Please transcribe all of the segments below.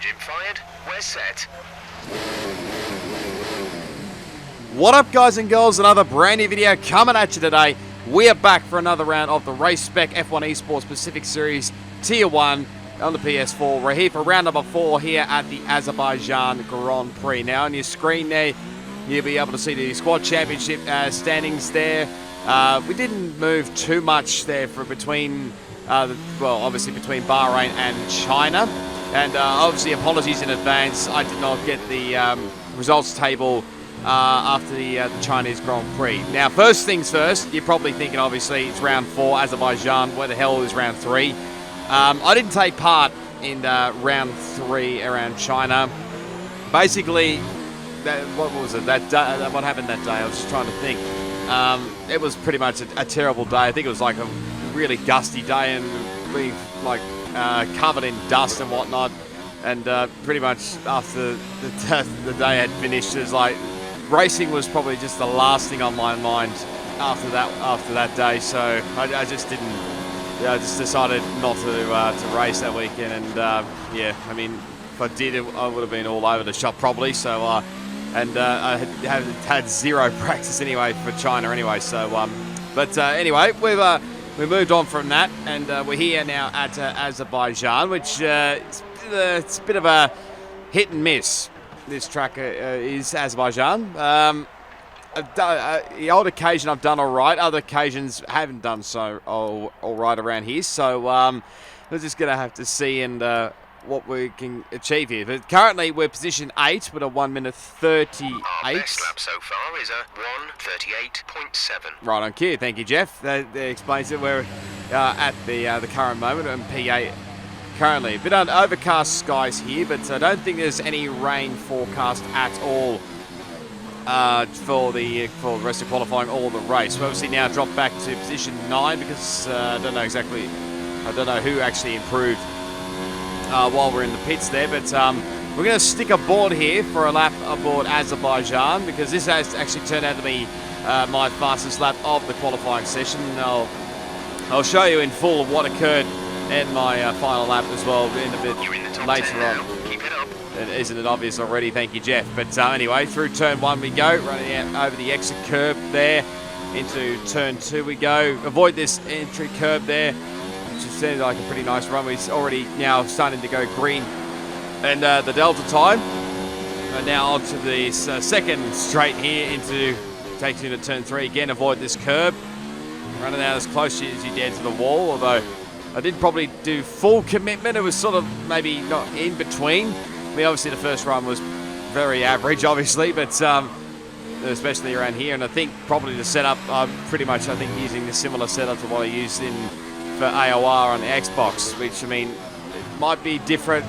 Engine fired. We're set. What up, guys and girls? Another brand new video coming at you today. We are back for another round of the Race Spec F1 Esports Pacific Series Tier 1 on the PS4. We're here for round number 4 here at the Azerbaijan Grand Prix. Now on your screen there, you'll be able to see the Squad Championship standings there. We didn't move too much there for between, obviously between Bahrain and China. And obviously apologies in advance, I did not get the results table after the Chinese Grand Prix. Now, first things first, you're probably thinking, obviously, it's round 4, Azerbaijan. Where the hell is round 3? I didn't take part in round 3 around China. Basically, what was it? What happened that day? I was just trying to think. It was pretty much a terrible day. I think it was like a really gusty day and we covered in dust and whatnot. And pretty much after the day had finished, it was like racing was probably just the last thing on my mind after that day. So I just didn't. I just decided not to race that weekend. And yeah, I mean, if I did, I would have been all over the shop probably. So I had zero practice anyway for China anyway. So but anyway, we've moved on from that, and we're here now at Azerbaijan, which it's a bit of a hit and miss. This track is Azerbaijan. The odd occasion I've done all right. Other occasions haven't done so all right around here. So we're just going to have to see and what we can achieve here. But currently we're position 8 with a 1 minute 38. Our best lap so far is a 1:38.7. Right on cue. Thank you, Jeff. That explains it. We're at the current moment in P8 currently. A bit overcast skies here, but I don't think there's any rain forecast at all for the rest of qualifying or the race. We obviously now drop back to position 9 because I don't know who actually improved while we're in the pits there, but we're going to stick a board here for a lap aboard Azerbaijan because this has actually turned out to be my fastest lap of the qualifying session. I'll show you in full of what occurred in my final lap as well in a bit later on. Keep it up. Isn't it obvious already? Thank you, Jeff. But anyway, through turn 1 we go, running out over the exit curb there. Into turn 2 we go. Avoid this entry curb there, which seems like a pretty nice run. We're already now starting to go green. And the Delta time. And now onto the second straight here takes you to turn 3. Again, avoid this curb. Running out as close as you dare to the wall, although I did probably do full commitment. It was sort of maybe not in between. I mean, obviously the first run was very average, obviously, but especially around here. And I think probably the setup, I'm pretty much, I think, using the similar setup to what I used for AOR on the Xbox, which, I mean, it might be different.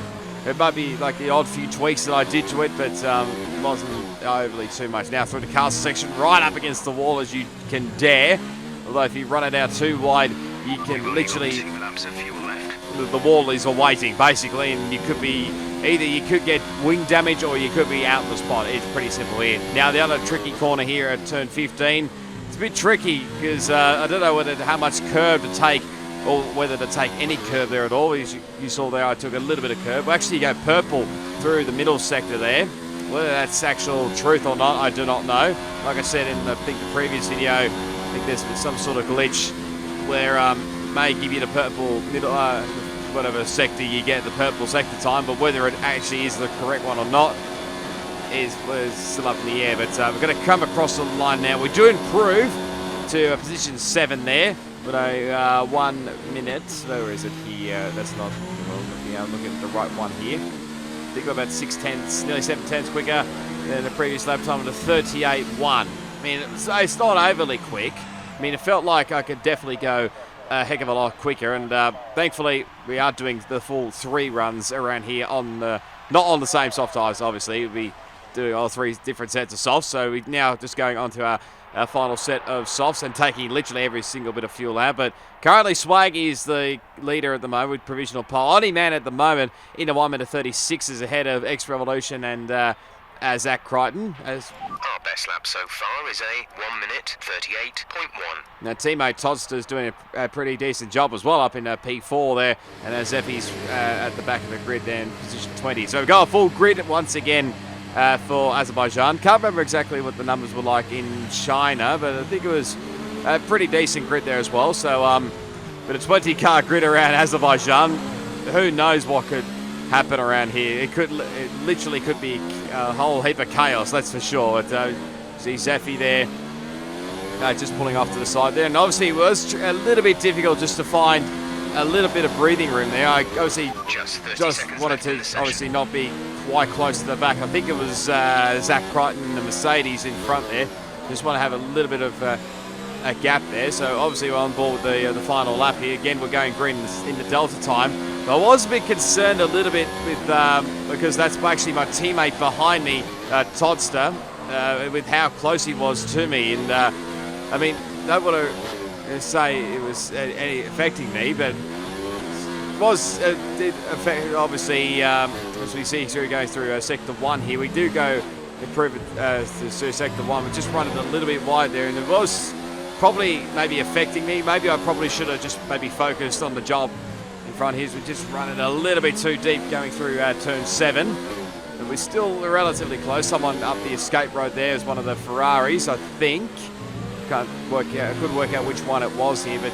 It might be like the odd few tweaks that I did to it, but it wasn't overly too much. Now through the caster section, right up against the wall as you can dare. Although if you run it out too wide, you can literally, the wall is awaiting basically, and you could be, either you could get wing damage or you could be out in the spot. It's pretty simple here. Now the other tricky corner here at turn 15, it's a bit tricky because I don't know how much curve to take or whether to take any curve there at all. As you saw there, I took a little bit of curve. Well, actually, you go purple through the middle sector there. Whether that's actual truth or not, I do not know. Like I said in the previous video, I think there's some sort of glitch where may give you the purple middle, whatever sector you get, the purple sector time, but whether it actually is the correct one or not is still up in the air. But we're going to come across the line now. We do improve to position 7 there. But a 1 minute, where is it here? That's not, I'm looking at the right one here. I think we're about 6 tenths, nearly 7 tenths quicker than the previous lap time of the 38.1. I mean, it's not overly quick. I mean, it felt like I could definitely go a heck of a lot quicker. And thankfully, we are doing the full 3 runs around here not on the same soft tyres, obviously. We'll be doing all 3 different sets of softs. So we're now just going on to our final set of softs and taking literally every single bit of fuel out. But currently Swag is the leader at the moment with provisional pole. Only man at the moment in the 1 minute 36 is ahead of X Revolution and Zach Crichton. Our best lap so far is a 1 minute 38.1. Now teammate Todster's doing a pretty decent job as well up in P4 there, and Zeffy's at the back of the grid there in position 20. So we've got a full grid once again for Azerbaijan. Can't remember exactly what the numbers were like in China, but I think it was a pretty decent grid there as well. So, but a 20-car grid around Azerbaijan. Who knows what could happen around here? It literally could be a whole heap of chaos, that's for sure. But, see Zephy there, just pulling off to the side there. And obviously it was a little bit difficult just to find a little bit of breathing room there. I obviously just wanted to obviously not be quite close to the back. I think it was Zach Crichton and the Mercedes in front there. Just want to have a little bit of a gap there. So obviously we're on board with the final lap here. Again, we're going green in the Delta time. But I was a bit concerned a little bit with because that's actually my teammate behind me, Todster, with how close he was to me. And I mean, don't want to say it was any affecting me, but it was did affect, obviously, as we see through going through sector 1 here. We do go improve it to sector 1. We just run it a little bit wide there, and it was probably maybe affecting me. Maybe I probably should have just maybe focused on the job in front here. So we just run it a little bit too deep going through turn 7. But we're still relatively close. Someone up the escape road there is one of the Ferraris, I think. Can't work out. I couldn't work out which one it was here, but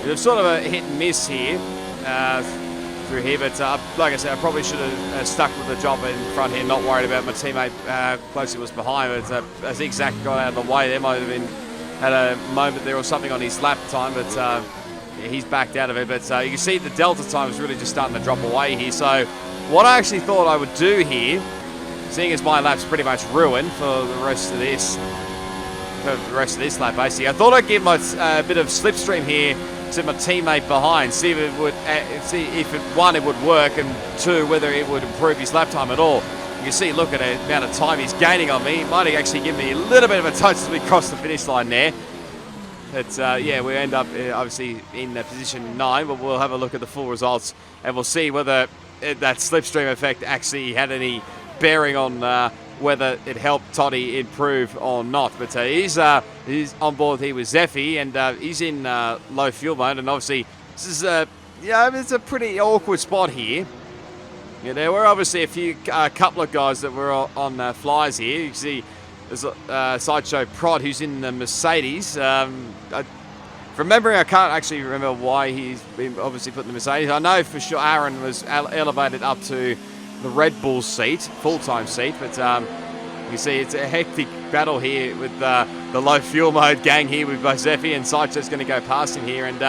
it was sort of a hit and miss here through here. But like I said, I probably should have stuck with the job in front here, not worried about my teammate closely was behind. But I think Zach got out of the way. There might have been had a moment there or something on his lap time, but yeah, he's backed out of it. But you can see the Delta time is really just starting to drop away here. So what I actually thought I would do here, seeing as my lap's pretty much ruined for the rest of this. Lap, basically, I thought I'd give my bit of slipstream here to my teammate behind, see if it would, one, it would work, and two, whether it would improve his lap time at all. You can see, look at the amount of time he's gaining on me. It might actually give me a little bit of a touch as we cross the finish line there. But yeah, we end up obviously in position 9, but we'll have a look at the full results and we'll see whether that slipstream effect actually had any bearing on whether it helped Toddy improve or not. But he's on board here with Zephy, and he's in low fuel mode. And obviously, this is it's a pretty awkward spot here. Yeah, there were obviously a couple of guys that were on flyers here. You can see there's Sideshow Prod, who's in the Mercedes. From memory, I can't actually remember why he's been obviously put in the Mercedes. I know for sure Aaron was elevated up to the Red Bull seat, full-time seat, but you see it's a hectic battle here with the low fuel mode gang here with both Zephy and Sideshow's going to go past him here. And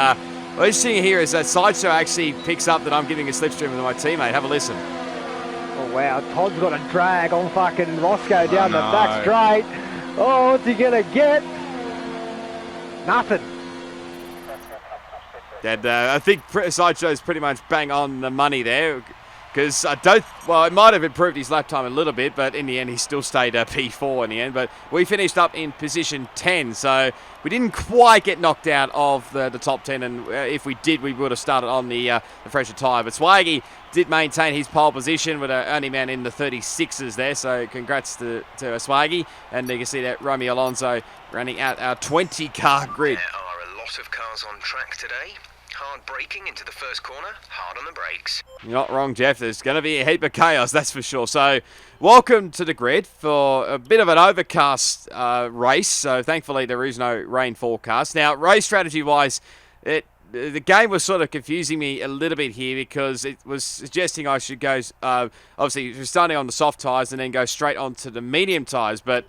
what you're seeing here is that Sideshow actually picks up that I'm giving a slipstream with my teammate. Have a listen. Oh wow, Todd's got a drag on fucking Roscoe down the back straight. Oh, what's he going to get? Nothing. And I think Sideshow's pretty much bang on the money there. Because it might have improved his lap time a little bit, but in the end, he still stayed P4 in the end. But we finished up in position 10, so we didn't quite get knocked out of the top 10. And if we did, we would have started on the fresher tyre. But Swaggy did maintain his pole position with an only man in the 36s there. So congrats to Swaggy. And you can see that Romy Alonso running out our 20-car grid. There are a lot of cars on track today. Hard braking into the first corner, hard on the brakes. You're not wrong, Jeff. There's going to be a heap of chaos, that's for sure. So, welcome to the grid for a bit of an overcast race. So, thankfully, there is no rain forecast. Now, race strategy-wise, the game was sort of confusing me a little bit here because it was suggesting I should go, obviously, starting on the soft tyres and then go straight onto the medium tyres. But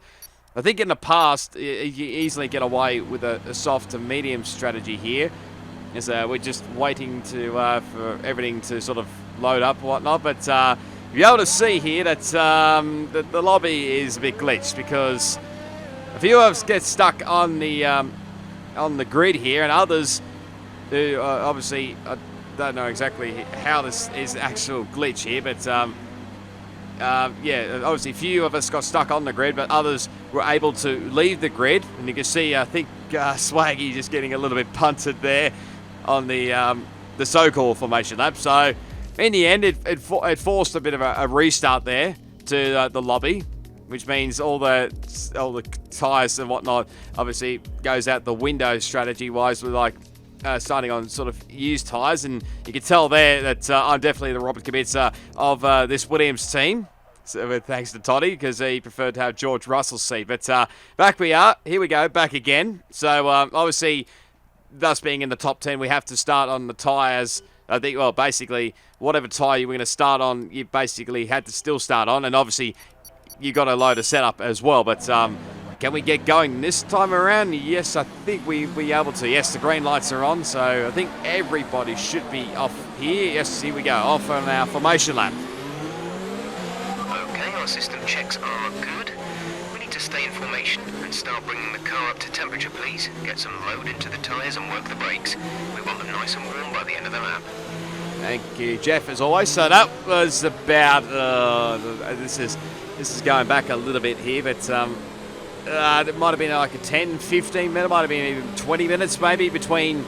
I think in the past, you easily get away with a soft to medium strategy here. We're just waiting for everything to sort of load up and whatnot. But you'll be able to see here that the lobby is a bit glitched because a few of us get stuck on the grid here, and others who obviously I don't know exactly how this is actual glitch here, but yeah, obviously a few of us got stuck on the grid, but others were able to leave the grid. And you can see, I think Swaggy just getting a little bit punted there on the so-called formation lap. So in the end, it forced a bit of a restart there to the lobby, which means all the tyres and whatnot obviously goes out the window strategy-wise with like starting on sort of used tyres, and you can tell there that I'm definitely the Robert Kubica of this Williams team. So, thanks to Toddy, because he preferred to have George Russell's seat. But back we are. Here we go, back again. So obviously, thus being in the top 10, we have to start on the tyres. I think, well, basically, whatever tyre you were going to start on, you basically had to still start on. And obviously, you got a load of setup as well. But can we get going this time around? Yes, I think we'll be able to. Yes, the green lights are on. So I think everybody should be off here. Yes, here we go. Off on our formation lap. Okay, our system checks are good. We need to stay in formation and start bringing the car up to temperature, please. Get some load into the tyres and work the brakes. We want them nice and warm by the end of the lap. Thank you, Jeff, as always. So that was about, this is going back a little bit here, but it might have been like a 10, 15 minute, might have been even 20 minutes maybe between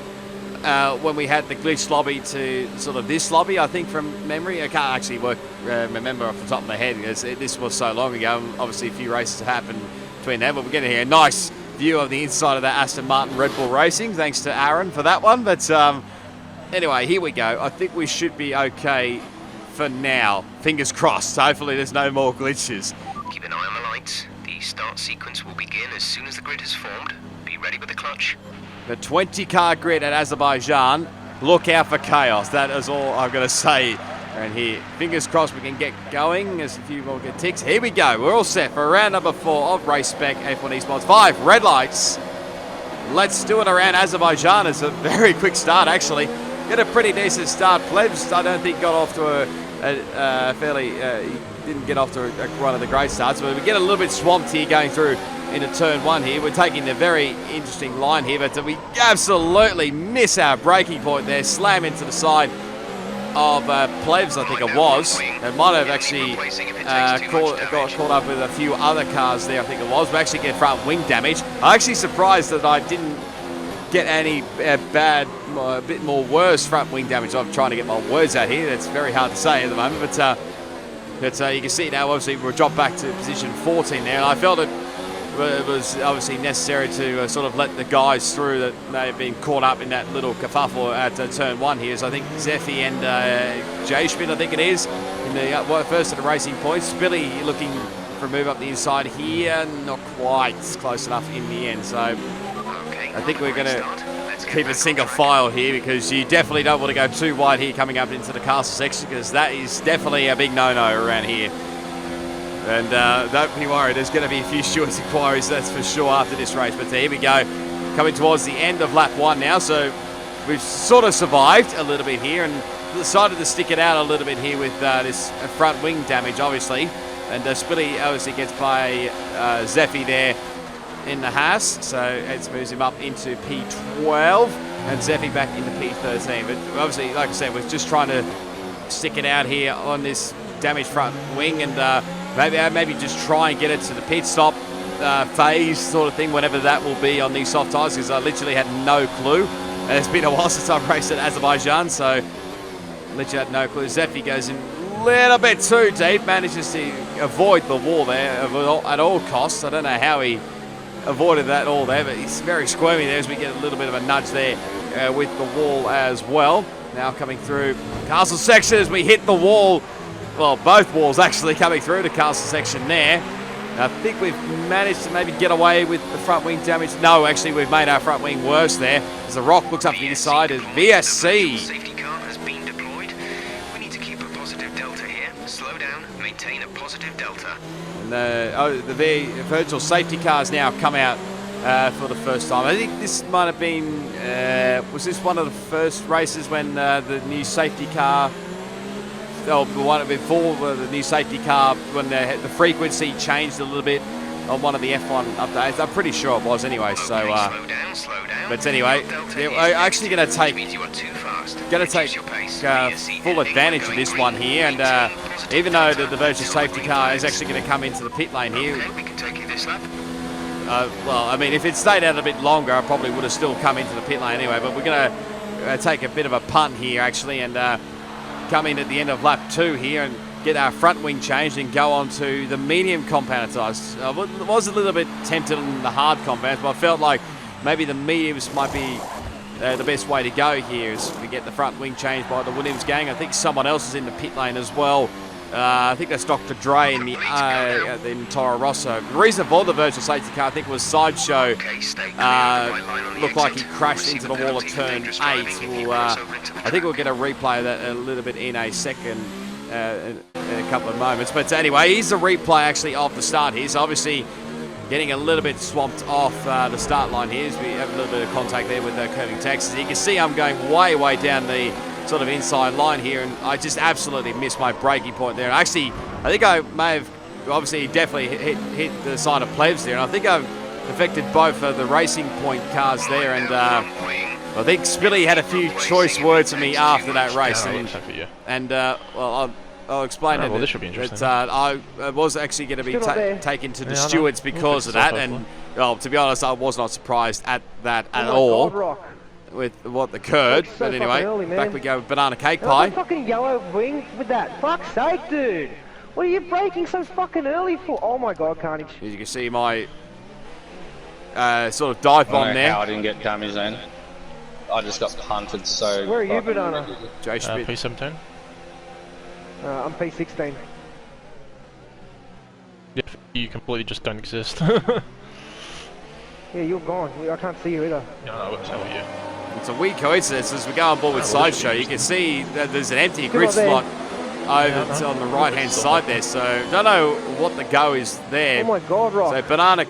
when we had the glitch lobby to sort of this lobby, I think, from memory. I can't actually remember off the top of my head because this was so long ago. Obviously, a few races happened between them, but we're getting here a nice view of the inside of that Aston Martin Red Bull Racing. Thanks to Aaron for that one. But anyway, here we go. I think we should be okay for now. Fingers crossed. Hopefully, there's no more glitches. Keep an eye on the lights. The start sequence will begin as soon as the grid has formed. Be ready with the clutch. The 20-car grid at Azerbaijan. Look out for chaos. That is all I've got to say around here. Fingers crossed we can get going. There's a few more good ticks. Here we go. We're all set for round number 4 of Race Spec F1 Esports 5. Red lights. Let's do it around Azerbaijan. It's a very quick start, actually. Get a pretty decent start. Plebs, I don't think, got off to a fairly... he didn't get off to one of the great starts, but we get a little bit swamped here going through into turn 1 here. We're taking a very interesting line here, but we absolutely miss our braking point there. Slam into the side of Plebs, I think it was. It might have actually got caught up with a few other cars there, I think it was. We actually get front wing damage. I'm actually surprised that I didn't get any bad, a bit more worse front wing damage. I'm trying to get my words out here. That's very hard to say at the moment, but you can see now, obviously, we're dropped back to position 14 there. And I felt it was obviously necessary to sort of let the guys through that may have been caught up in that little kerfuffle at turn 1 here. So I think Zeffy and J. Schmidt, I think it is, in the first of the racing points. Billy looking for a move up the inside here. Not quite close enough in the end. So I think we're going to keep it single file here because you definitely don't want to go too wide here coming up into the castle section because that is definitely a big no-no around here. And don't be worried, there's going to be a few stewards inquiries, that's for sure, after this race. But here we go, coming towards the end of lap 1 now. So we've sort of survived a little bit here and decided to stick it out a little bit here with this front wing damage, obviously. And Spilly obviously gets by Zeffy there in the Haas. So it moves him up into P12 and Zeffy back into P13. But obviously, like I said, we're just trying to stick it out here on this damaged front wing and maybe just try and get it to the pit stop phase sort of thing, whenever that will be on these soft tyres, because I literally had no clue. And it's been a while since I've raced at Azerbaijan, so literally had no clue. Zeffy goes in a little bit too deep, manages to avoid the wall there at all costs. I don't know how he avoided that all there, but he's very squirmy there as we get a little bit of a nudge there with the wall as well. Now coming through castle section as we hit the wall. Well, both walls actually coming through the castle section there. I think we've managed to maybe get away with the front wing damage. No, actually, we've made our front wing worse there. As the rock looks up the inside, as VSC. Safety car has been deployed. We need to keep a positive delta here. Slow down, maintain a positive delta. And the virtual safety car has now come out for the first time. I think this might have been, was this one of the first races when the new safety car, the one before the new safety car, when the frequency changed a little bit on one of the F1 updates? I'm pretty sure it was anyway. So, slow down. But anyway, we're actually going to take full advantage of this one here, and even though the virtual safety car is actually going to come into the pit lane here. Okay, we can take you this lap. Well, I mean, if it stayed out a bit longer, I probably would have still come into the pit lane anyway. But we're going to take a bit of a punt here, actually, and come in at the end of lap 2 here and get our front wing changed and go on to the medium compound tyres. I was a little bit tempted on the hard compounds, but I felt like maybe the mediums might be the best way to go here is to get the front wing changed by the Williams gang. I think someone else is in the pit lane as well. I think that's Dr. Dre in the Toro Rosso. The reason for the virtual safety car, I think, was Sideshow. Looked like he crashed into the wall of turn 8. I think we'll get a replay of that a little bit in a second, in a couple of moments. But anyway, here's the replay actually of the start here. So obviously getting a little bit swamped off the start line here as we have a little bit of contact there with curving Texas. You can see I'm going way down the sort of inside line here, and I just absolutely missed my braking point there. Actually, I think I may have, obviously definitely hit the side of Plebs there, and I think I've affected both of the racing point cars there, and I think Spilly had a few choice words for me after that race. Well, I'll explain it. Well, this should be interesting. I was actually going to be taken to the stewards because of that, and well, to be honest, I was not surprised at that at all. God, with what occurred, so but anyway, early, back we go with Banana Cake Pie. Fucking yellow wing with that. Fuck's sake, dude. What are you braking so fucking early for? Oh my God, Carnage. As you can see, my sort of dive bomb there. I didn't get Kami's in. I just got punted, so... Where are you, Banana? P17. I'm P16. Yeah, you completely just don't exist. Yeah, you're gone. I can't see you either. No, how are you? It's a weird coincidence as we go on board with Sideshow. You can see that there's an empty grid slot over on the right-hand side there. So don't know what the go is there. Oh my God, Rock. So Banana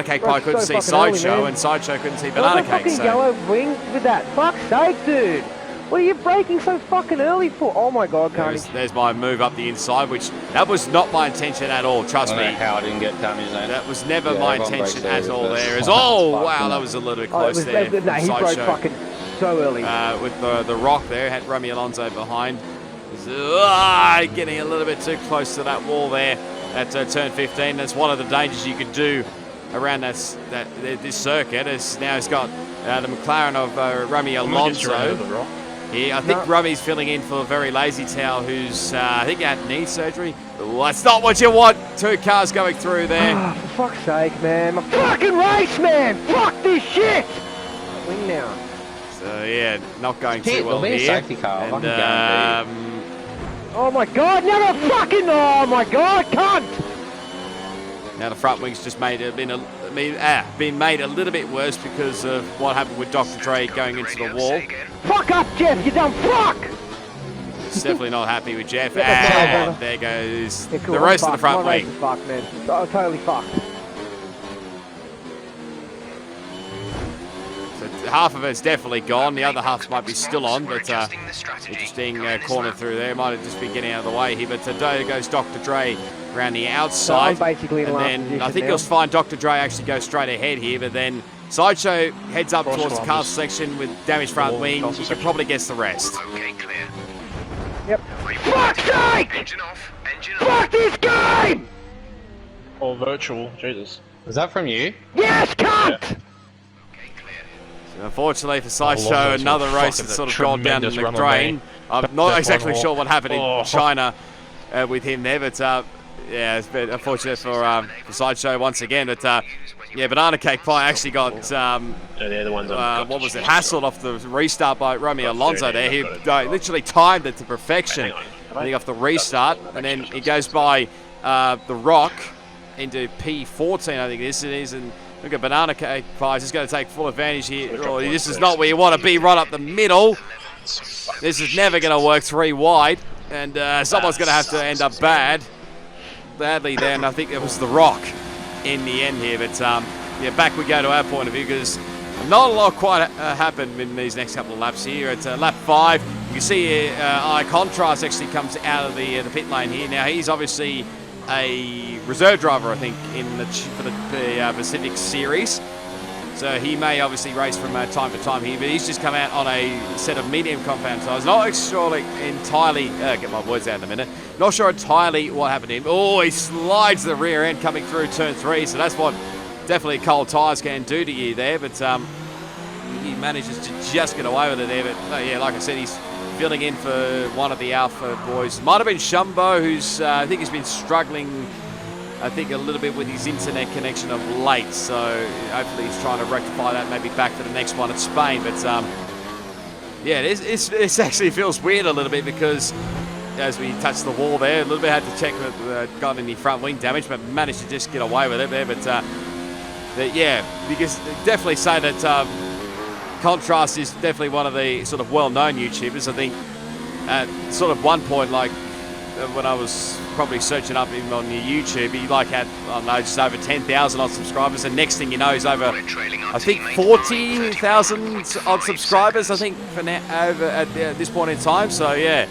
Cake Pie couldn't see Sideshow, and Sideshow couldn't see Banana Cake. Fucking yellow wing with that. Fuck's sake, dude. What are you braking so fucking early for? Oh my God, Carnage. There's my move up the inside, which that was not my intention at all. Trust me. How I didn't get Kami's in. That was never my intention at all. There is. Oh wow, that was a little bit close there. No, he broke fucking so early. With the rock there, had Remy Alonso behind. Getting a little bit too close to that wall there at turn 15. That's one of the dangers you could do around this circuit. Now he's got the McLaren of Remy Alonso. Yeah, I think Rummy's filling in for Very Lazy Towel, who's, I think, had knee surgery. Ooh, that's not what you want. 2 cars going through there. Oh, for fuck's sake, man. My fucking race, man. Fuck this shit. Wing now. So, yeah, not going too well here. Safety car. And, oh, my God. Never fucking... Oh, my God. Cunt. now the front wing's just been made a little bit worse because of what happened with Dr. Dre going into the wall. Fuck up, Jeff, you dumb fuck! He's definitely not happy with Jeff. And there goes the rest of the front wing. Fucked, man. Oh, totally fucked. So half of it's definitely gone. The other half might be still on, but interesting corner through there. Might have just been getting out of the way here. But there goes Dr. Dre around the outside. So basically and then I think you'll find Dr. Dre actually go straight ahead here, but then Sideshow heads up towards the castle section with damaged front wing. You can probably guess the rest. Okay, clear. Yep. Fuck's sake! Engine off. Engine Fuck this game! Or virtual, Jesus. Was that from you? Yes, cunt! Okay, clear. So unfortunately for Sideshow, another race that's sort of gone down in the drain. I'm not exactly sure what happened in China with him there, but yeah, it's been unfortunate for Sideshow once again. But yeah, Banana Cake Pie actually got they're the ones what was it, hassled off the restart by Romeo Alonso there. He literally timed it to perfection. I think off the restart, and then he goes by the Rock into P14, I think this is, and look at Banana Cake Pie. He's going to take full advantage here. Oh, this is not where you want to be, right up the middle. This is never going to work 3 wide, and someone's going to have to end up badly there, and I think it was the Rock in the end here. But yeah, back we go to our point of view, because not a lot quite happened in these next couple of laps here. At lap 5, you can see Contrast actually comes out of the pit lane here. Now he's obviously a reserve driver, I think, for the Pacific Series. So he may obviously race from time to time here, but he's just come out on a set of medium compound tires. Not sure entirely, get my words out in a minute, not sure entirely what happened to him. Oh, he slides the rear end coming through turn 3, so that's what definitely cold tyres can do to you there, but he manages to just get away with it there. But yeah, like I said, he's filling in for one of the Alpha boys. Might have been Shumbo, who's I think he's been struggling I think a little bit with his internet connection of late, so hopefully he's trying to rectify that maybe back for the next one at Spain. But yeah, it actually feels weird a little bit because as we touched the wall there, a little bit had to check if got any front wing damage, but managed to just get away with it there. But yeah, because definitely say that Contrast is definitely one of the sort of well-known YouTubers. I think at sort of one point, like when I was probably searching up him on YouTube, he like had, I don't know, just over 10,000 odd subscribers, and next thing you know, he's over, I think, 40,000 odd subscribers, I think, for now, over at this point in time. So yeah,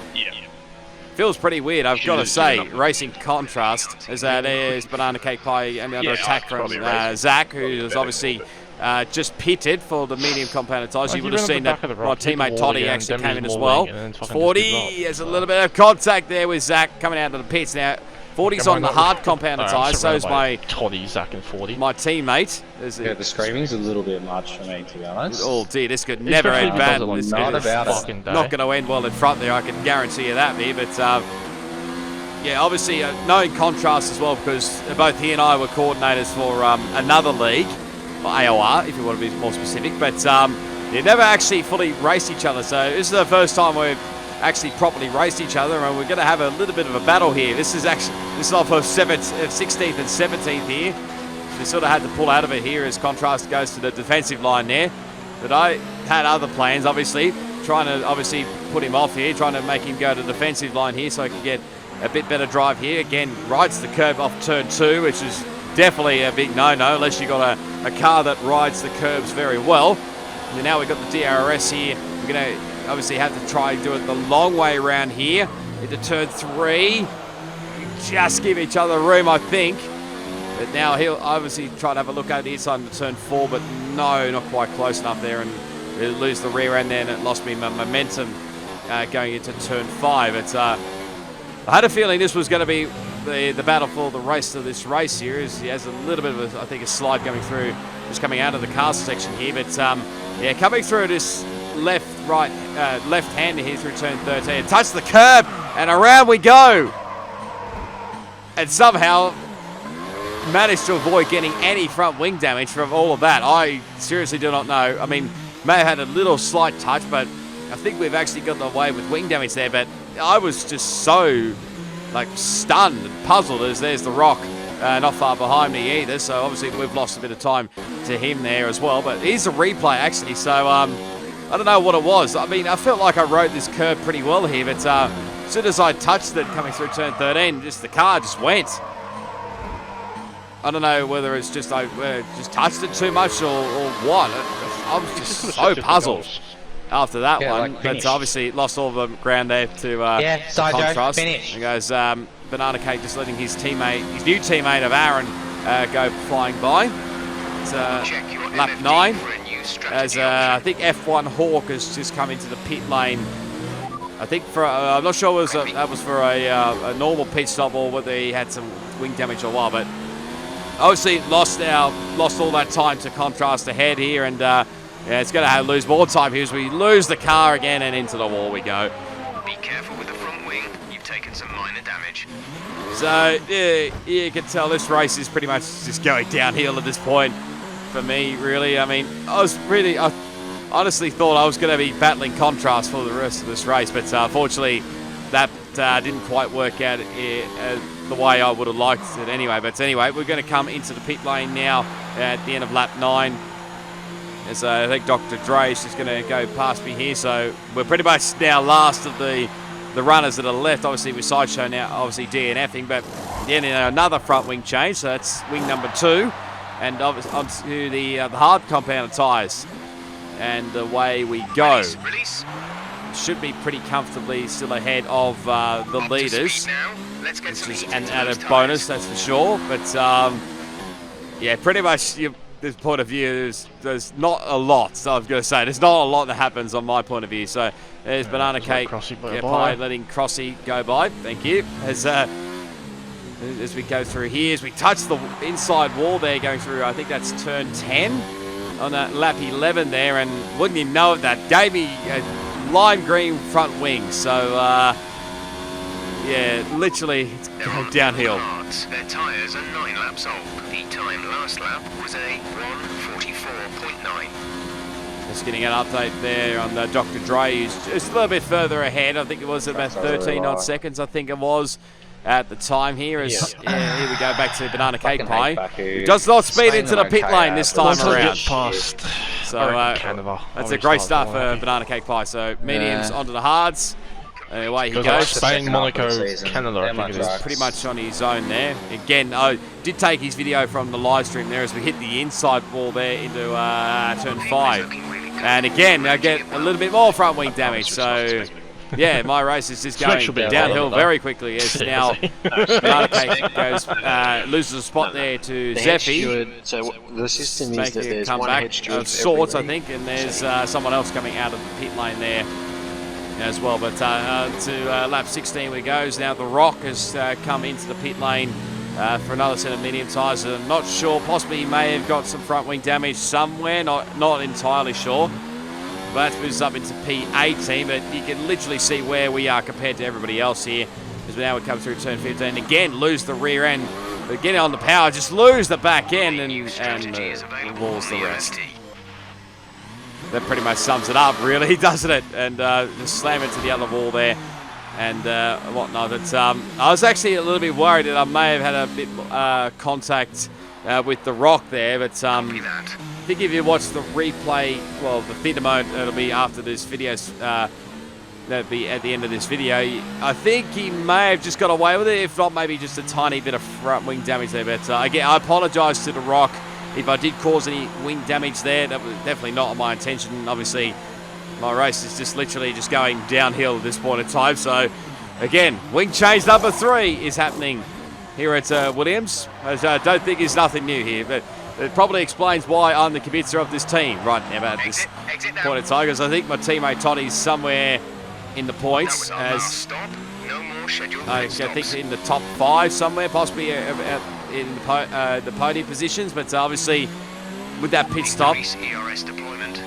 feels pretty weird, I've got to say. Racing Contrast, as there's Banana Cake Pie under attack from Zach, who is obviously just pitted for the medium compounded tyres. You would have seen that my teammate Toddy actually came in as well. 40, there's a little bit of contact there with Zach coming out of the pits now. 40's on the hard compounded tyres, so is my Toddy, Zach and 40. My teammate. Yeah, the screaming's a little bit much for me, to be honest. Oh dear, this could never end bad. This is not going to end well in front there, I can guarantee you that, me. But yeah, obviously knowing Contrast as well, because both he and I were coordinators for another league, or AOR, if you want to be more specific, but they never actually fully raced each other. So this is the first time we've actually properly raced each other, and we're going to have a little bit of a battle here. This is off of 16th and 17th here. We sort of had to pull out of it here as Contrast goes to the defensive line there. But I had other plans, obviously, trying to obviously put him off here, trying to make him go to the defensive line here so I can get a bit better drive here. Again, rides the curb off turn 2, which is definitely a big no-no unless you've got a car that rides the curbs very well. And now we've got the DRS here. We're going to obviously have to try and do it the long way around here into turn 3. Just give each other room, I think. But now he'll obviously try to have a look over the inside into turn 4, but no, not quite close enough there, and we'll lose the rear end there, and it lost me my momentum going into turn 5. It's I had a feeling this was going to be the battle for the race of this race here. He has a little bit of I think a slide going through, just coming out of the car section here, but yeah, coming through this left-hander here through turn 13, touch the curb, and around we go, and somehow managed to avoid getting any front wing damage from all of that. I seriously do not know. I mean, may have had a little slight touch, but I think we've actually gotten away with wing damage there. But I was just so like stunned and puzzled as there's the Rock not far behind me either. So obviously we've lost a bit of time to him there as well. But here's a replay actually. So I don't know what it was. I mean, I felt like I rode this curve pretty well here, but as soon as I touched it coming through turn 13, just the car just went. I don't know whether it's just I just touched it too much or what. I was just so puzzled after that one. Like but obviously lost all the ground there to Contrast. Finish. He goes Banana Cake just letting his new teammate of Aaron go flying by. It's lap 9. As I think F1 Hawk has just come into the pit lane. I think for I'm not sure that was for a normal pit stop or whether he had some wing damage or what, but obviously lost all that time to Contrast ahead here, and yeah, it's going to lose more time here as we lose the car again, and into the wall we go. Be careful with the front wing. You've taken some minor damage. So yeah, you can tell this race is pretty much just going downhill at this point for me, really. I mean, I honestly thought I was going to be battling Contrast for the rest of this race, but unfortunately that didn't quite work out the way I would have liked it anyway. But anyway, we're going to come into the pit lane now at the end of lap 9. As I think Dr. Dre is just going to go past me here. So we're pretty much now last of the runners that are left. Obviously with Sideshow now obviously DNFing, but then another front wing change. So that's wing number 2. And onto the hard compounded tyres. And away we go. Release. Should be pretty comfortably still ahead of the leaders, which is an added bonus, that's for sure. But yeah, pretty much this point of view, there's not a lot. So I was going to say, there's not a lot that happens on my point of view. So there's Banana Cake Pie letting Crossy go by. Thank you. As we go through here, as we touch the inside wall there, going through, I think that's turn 10 on that lap 11 there, and wouldn't you know it, that gave me lime green front wing. So yeah, literally it's downhill. seconds. Their tyres are 9 laps old. The time last lap was a 1:44.9. Just getting an update there on Dr. Dre, who's just a little bit further ahead. I think it was about 13 odd seconds, I think it was, at the time here. As, here we go back to Banana Cake Pie. Who does not speed into the pit lane this time around. So that's a great start for Banana Cake Pie. So mediums onto the hards. Away he goes. Spain, Monaco, Canada, I think it is. Pretty much on his own there. Again, I did take his video from the live stream there as we hit the inside wall there into turn 5. And again, I get a little bit more front wing damage. So, yeah, my race is just going downhill very quickly. As now Banana Cake goes, loses a spot there to Zephy. So the system is that there's come one back hedge of sorts, I think, and there's someone else coming out of the pit lane there as well. But to lap 16 we goes. Now the Rock has come into the pit lane for another set of medium tyres. I'm not sure, possibly he may have got some front wing damage somewhere, not entirely sure. But that moves up into P18, but you can literally see where we are compared to everybody else here. As now we come through turn 15, again lose the rear end, but getting on the power, just lose the back end and walls the rest. That pretty much sums it up, really, doesn't it? And just slam it to the other wall there and whatnot. But I was actually a little bit worried that I may have had a bit contact with the Rock there, but I think if you watch the replay, well, the theatre mode, it'll be after this video, that'll be at the end of this video. I think he may have just got away with it, if not maybe just a tiny bit of front wing damage there. But again, I apologise to the Rock if I did cause any wing damage there. That was definitely not my intention. Obviously, my race is just literally just going downhill at this point in time. So, again, wing change number 3 is happening here at Williams. I don't think there's nothing new here, but it probably explains why I'm the kibitzer of this team right now at this point in time, because I think my teammate Toddy's somewhere in the points as I think in the top 5 somewhere, possibly in the podium positions. But obviously with that pit stop,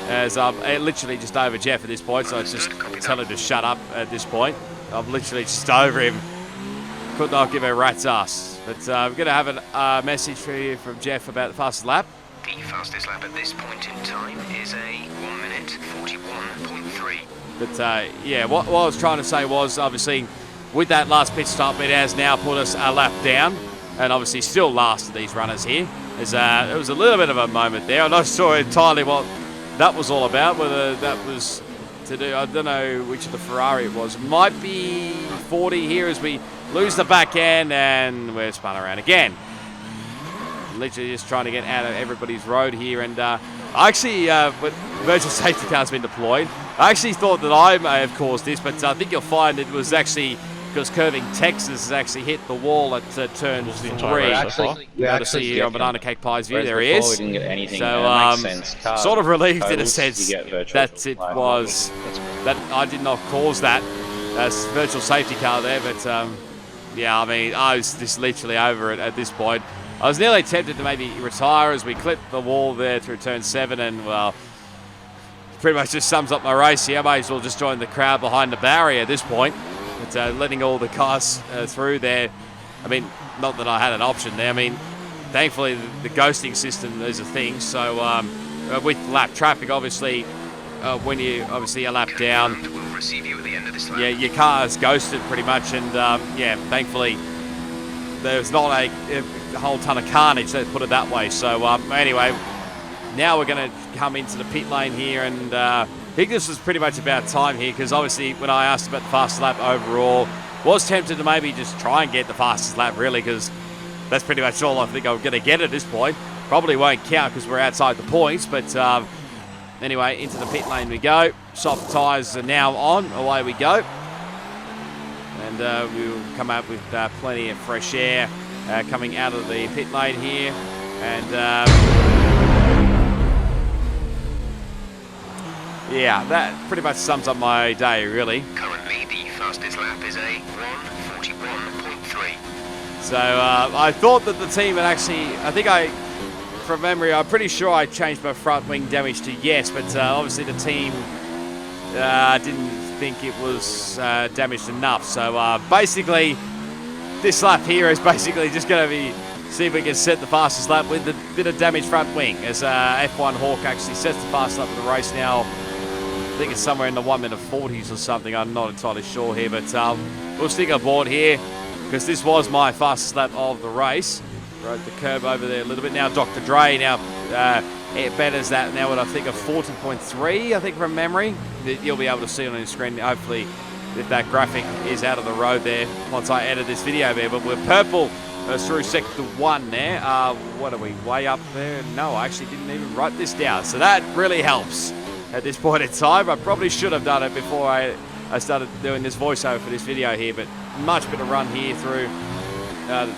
as I'm literally just over Jeff at this point, so I just tell him to shut up at this point. I'm literally just over him. Could not give a rat's ass. But I'm going to have a message for you from Jeff about the fastest lap. The fastest lap at this point in time is a 1:41.3. But yeah, what I was trying to say was, obviously, with that last pit stop, it has now put us a lap down, and obviously still last of these runners here. There was a little bit of a moment there. I'm not sure entirely what that was all about, whether that was to do, I don't know which of the Ferrari it was. It might be 40 here as we lose the back end and we're spun around again. Literally just trying to get out of everybody's road here. And I actually, when emergency safety car's been deployed, I actually thought that I may have caused this, but I think you'll find it was actually because Curving Texas has actually hit the wall at turn 3. Able to see here on Banana Cake Pie's view. There he is. So sort of relieved in a sense that it was, that I did not cause that virtual safety car there. But yeah, I mean, I was just literally over it at this point. I was nearly tempted to maybe retire as we clipped the wall there through turn 7, and well, pretty much just sums up my race here. I may as well just join the crowd behind the barrier at this point. But letting all the cars through there, I mean, not that I had an option there. I mean, thankfully the ghosting system is a thing. So with lap traffic, obviously, when you obviously a lap down, yeah, your car is ghosted pretty much, and yeah, thankfully there's not a whole ton of carnage, let's put it that way. So anyway, now we're going to come into the pit lane here, and I think this was pretty much about time here, because obviously when I asked about the fastest lap overall, was tempted to maybe just try and get the fastest lap, really, because that's pretty much all I think I'm going to get at this point. Probably won't count because we're outside the points, but anyway, into the pit lane we go. Soft tyres are now on, away we go. And we'll come up with plenty of fresh air coming out of the pit lane here. And yeah, that pretty much sums up my day, really. Currently, the fastest lap is a 1:41.3. So I thought that the team had actually, I think from memory, I'm pretty sure I changed my front wing damage to yes, but obviously the team didn't think it was damaged enough. So basically, this lap here is basically just going to be see if we can set the fastest lap with a bit of damaged front wing, as F1 Hawk actually sets the fastest lap of the race now. I think it's somewhere in the 1 minute 40s or something. I'm not entirely sure here, but we'll stick aboard here because this was my fastest lap of the race. Rode the curb over there a little bit. Now Dr. Dre now it betters that now with I think a 40.3, I think from memory. You'll be able to see it on your screen, hopefully, if that graphic is out of the road there once I edit this video there. But we're purple through sector 1 there. What are we, way up there? No, I actually didn't even write this down. So that really helps at this point in time. I probably should have done it before I started doing this voiceover for this video here, but much better run here through out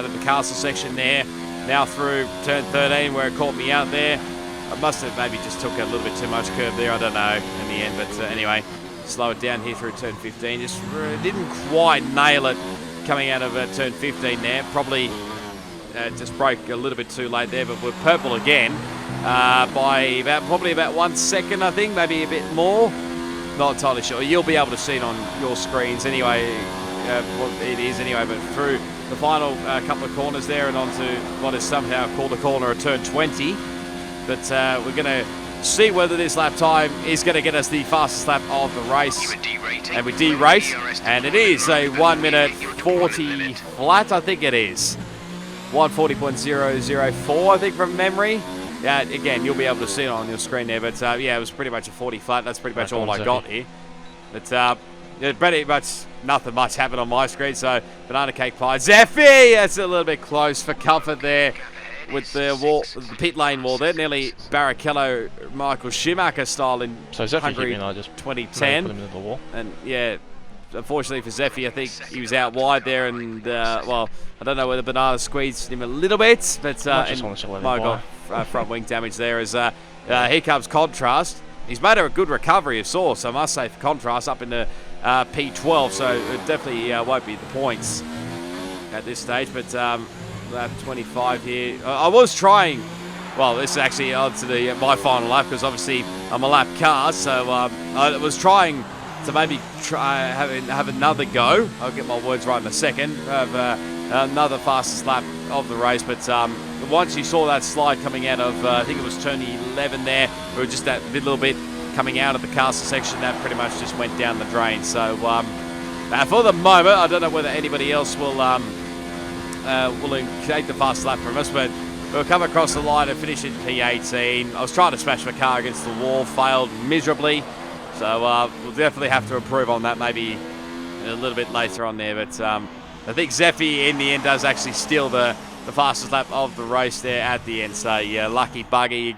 of the castle section there. Now through turn 13 where it caught me out there. I must have maybe just took a little bit too much curve there, I don't know in the end, but anyway, slow it down here through turn 15. Just didn't quite nail it coming out of turn 15 there. Probably just broke a little bit too late there, but we're purple again by probably about 1 second, I think, maybe a bit more. Not entirely sure. You'll be able to see it on your screens anyway. Well, it is anyway, but through the final couple of corners there and onto what is somehow called a corner of turn 20. But we're going to see whether this lap time is going to get us the fastest lap of the race. And we derate, and it is a 1 minute 40 flat, I think it is. 140.004, I think, from memory. Yeah, again, you'll be able to see it on your screen there, but yeah, it was pretty much a 40 flat. That's pretty much all I got here. But yeah, pretty much nothing much happened on my screen, so banana cake pie. Zeffy, that's a little bit close for comfort there with the wall, the pit lane wall there, nearly Barrichello, Michael Schumacher style in Hungary 2010. And yeah, unfortunately for Zeffy, I think he was out wide there, and well, I don't know whether Banana squeezed him a little bit, but my God, front wing damage there. As here comes Contrast. He's made a good recovery of sorts, I must say, for Contrast up into P12, so it definitely won't be the points at this stage. But lap 25 here. I was trying. Well, this is actually on to my final lap because obviously I'm a lap car, so I was trying to maybe have another go. I'll get my words right in a second. Have another fastest lap of the race, but once you saw that slide coming out of, I think it was turn 11 there, we were just that little bit coming out of the castle section, that pretty much just went down the drain. So for the moment, I don't know whether anybody else will take the fast lap from us, but we'll come across the line and finish in P18. I was trying to smash my car against the wall, failed miserably. So we'll definitely have to improve on that maybe a little bit later on there. But I think Zeffy in the end does actually steal the fastest lap of the race there at the end. So yeah, lucky buggy.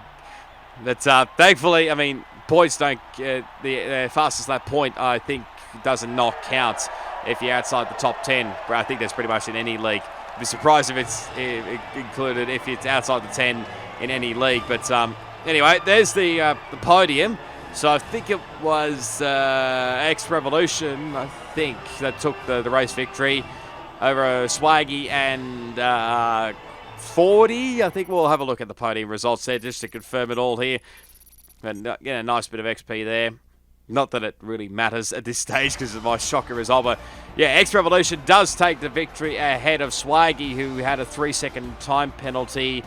But thankfully, I mean, points don't, the fastest lap point I think doesn't not count if you're outside the top 10. But I think that's pretty much in any league. I'd be surprised if it's included if it's outside the 10 in any league. But anyway, there's the podium. So I think it was X Revolution, I think, that took the race victory over Swaggy and 40. I think we'll have a look at the podium results there just to confirm it all here. And get a nice bit of XP there. Not that it really matters at this stage because of my shocker result, but yeah, X Revolution does take the victory ahead of Swaggy, who had a 3-second time penalty.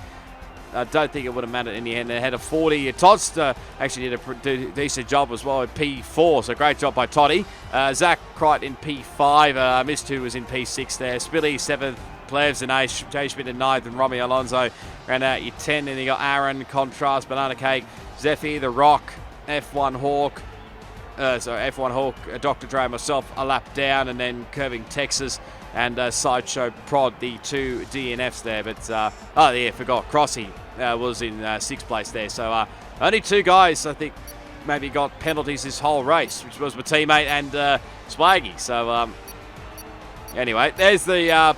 I don't think it would have mattered in the end. Ahead of 40. Toddster actually did a decent job as well at P4, so great job by Toddy. Zach Crichton in P5. Mist2 was in P6 there. Spilly 7th. Plebs and Jay Schmidt in 9th, and Romy Alonso ran out your 10. Then you got Aaron, Contrast, Banana Cake, Zeffy, The Rock, F1 Hawk, Dr. Dre, myself a lap down, and then Curving Texas and Sideshow Prod, the 2 DNFs there. But oh yeah, forgot Crossy was in 6th place there. So only 2 guys I think maybe got penalties this whole race, which was my teammate and Swaggy. So anyway, there's the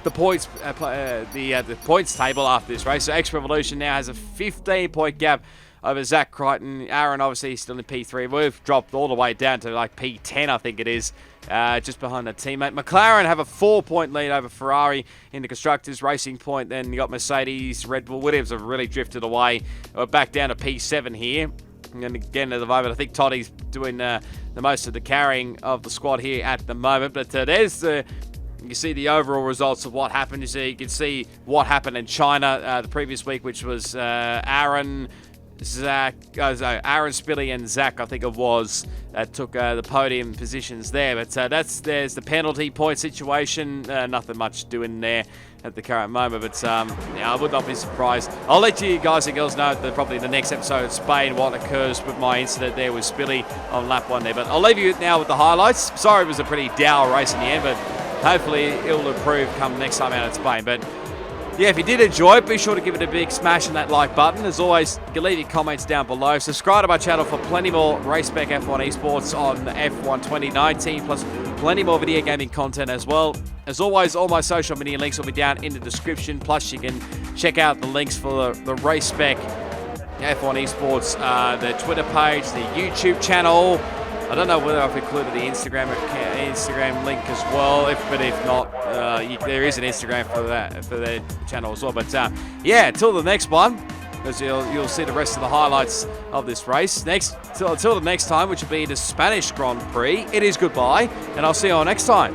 points the points table after this race. So X Revolution now has a 15-point gap over Zach Crichton. Aaron obviously still in P3. We've dropped all the way down to like P10, I think it is, just behind the teammate. McLaren have a 4-point lead over Ferrari in the Constructors Racing Point. Then you got Mercedes, Red Bull. Williams have really drifted away. We're back down to P7 here. And again, at the moment, I think Toddy's doing the most of the carrying of the squad here at the moment. But there's the You can see the overall results of what happened. You can see what happened in China the previous week, which was Aaron, Spilly, and Zach, I think it was, that took the podium positions there. But there's the penalty point situation. Nothing much doing there at the current moment. But I would not be surprised. I'll let you guys and girls know that probably the next episode of Spain what occurs with my incident there with Spilly on lap 1 there. But I'll leave you now with the highlights. Sorry it was a pretty dour race in the end, but hopefully it'll improve come next time out in Spain. But yeah, if you did enjoy it, be sure to give it a big smash on that like button. As always, you can leave your comments down below. Subscribe to my channel for plenty more Race Spec F1 Esports on F1 2019, plus plenty more video gaming content as well. As always, all my social media links will be down in the description. Plus, you can check out the links for the Race Spec F1 Esports, the Twitter page, the YouTube channel. I don't know whether I've included the Instagram link as well. But if not, there is an Instagram for their channel as well. But yeah, till the next one, because you'll see the rest of the highlights of this race. Till the next time, which will be the Spanish Grand Prix. It is goodbye, and I'll see you all next time.